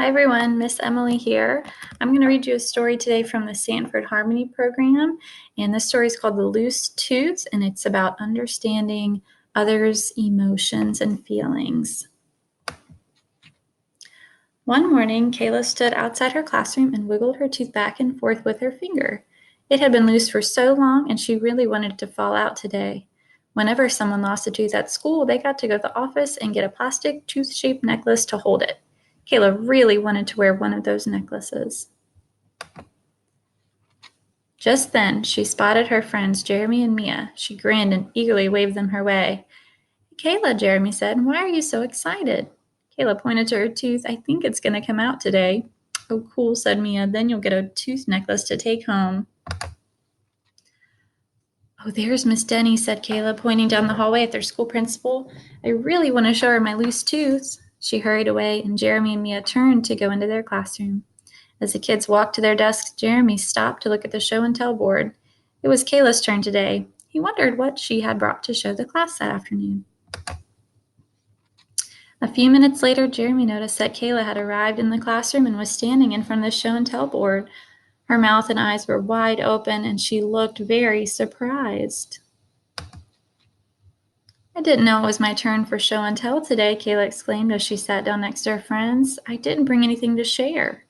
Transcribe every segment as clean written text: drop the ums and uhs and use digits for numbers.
Hi everyone, Miss Emily here. I'm going to read you a story today from the Sanford Harmony program, and this story is called The Loose Tooth, and it's about understanding others' emotions and feelings. One morning, Kayla stood outside her classroom and wiggled her tooth back and forth with her finger. It had been loose for so long, and she really wanted it to fall out today. Whenever someone lost a tooth at school, they got to go to the office and get a plastic tooth-shaped necklace to hold it. Kayla really wanted to wear one of those necklaces. Just then, she spotted her friends Jeremy and Mia. She grinned and eagerly waved them her way. Kayla, Jeremy said, why are you so excited? Kayla pointed to her tooth. I think it's going to come out today. Oh, cool, said Mia. Then you'll get a tooth necklace to take home. Oh, there's Miss Denny, said Kayla, pointing down the hallway at their school principal. I really want to show her my loose tooth. She hurried away, and Jeremy and Mia turned to go into their classroom. As the kids walked to their desks, Jeremy stopped to look at the show and tell board. It was Kayla's turn today. He wondered what she had brought to show the class that afternoon. A few minutes later, Jeremy noticed that Kayla had arrived in the classroom and was standing in front of the show and tell board. Her mouth and eyes were wide open, and she looked very surprised. I didn't know it was my turn for show and tell today, Kayla exclaimed as she sat down next to her friends. I didn't bring anything to share.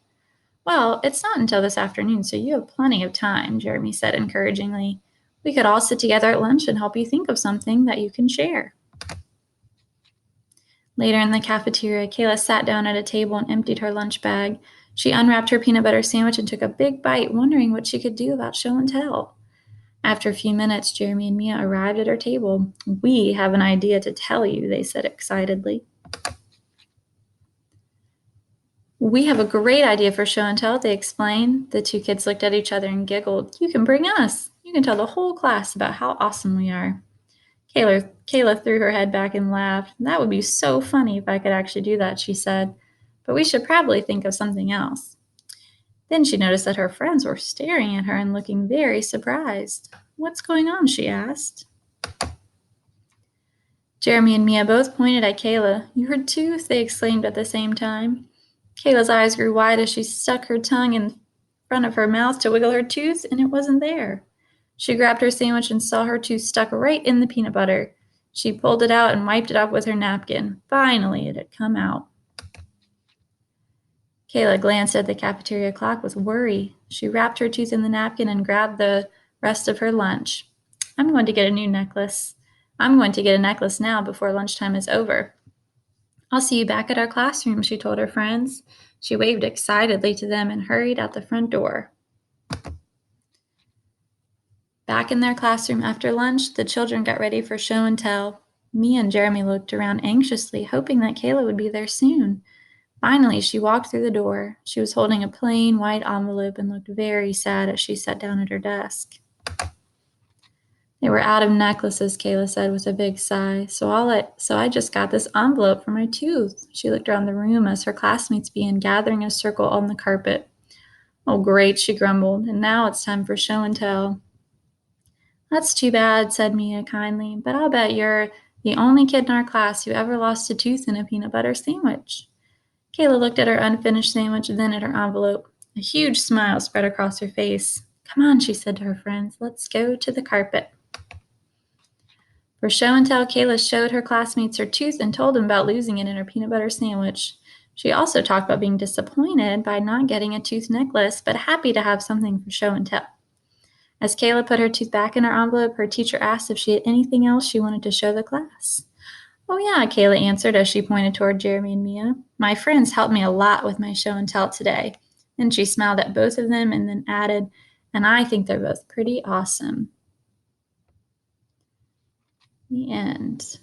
Well, it's not until this afternoon, so you have plenty of time, Jeremy said encouragingly. We could all sit together at lunch and help you think of something that you can share. Later in the cafeteria, Kayla sat down at a table and emptied her lunch bag. She unwrapped her peanut butter sandwich and took a big bite, wondering what she could do about show and tell. After a few minutes, Jeremy and Mia arrived at her table. We have an idea to tell you, they said excitedly. We have a great idea for show and tell, they explained. The two kids looked at each other and giggled. You can bring us. You can tell the whole class about how awesome we are. Kayla threw her head back and laughed. That would be so funny if I could actually do that, she said. But we should probably think of something else. Then she noticed that her friends were staring at her and looking very surprised. What's going on? She asked. Jeremy and Mia both pointed at Kayla. You heard tooth, they exclaimed at the same time. Kayla's eyes grew wide as she stuck her tongue in front of her mouth to wiggle her tooth, and it wasn't there. She grabbed her sandwich and saw her tooth stuck right in the peanut butter. She pulled it out and wiped it off with her napkin. Finally, it had come out. Kayla glanced at the cafeteria clock with worry. She wrapped her tooth in the napkin and grabbed the rest of her lunch. I'm going to get a new necklace. I'm going to get a necklace now before lunchtime is over. I'll see you back at our classroom, she told her friends. She waved excitedly to them and hurried out the front door. Back in their classroom after lunch, the children got ready for show and tell. Mia and Jeremy looked around anxiously, hoping that Kayla would be there soon. Finally, she walked through the door. She was holding a plain white envelope and looked very sad as she sat down at her desk. They were out of necklaces, Kayla said with a big sigh. So I just got this envelope for my tooth. She looked around the room as her classmates began gathering in a circle on the carpet. Oh, great, she grumbled, and now it's time for show and tell. That's too bad, said Mia kindly, but I'll bet you're the only kid in our class who ever lost a tooth in a peanut butter sandwich. Kayla looked at her unfinished sandwich, then at her envelope. A huge smile spread across her face. Come on, she said to her friends, let's go to the carpet. For show and tell, Kayla showed her classmates her tooth and told them about losing it in her peanut butter sandwich. She also talked about being disappointed by not getting a tooth necklace, but happy to have something for show and tell. As Kayla put her tooth back in her envelope, her teacher asked if she had anything else she wanted to show the class. Oh yeah, Kayla answered as she pointed toward Jeremy and Mia. My friends helped me a lot with my show and tell today. Then she smiled at both of them and then added, and I think they're both pretty awesome. The end.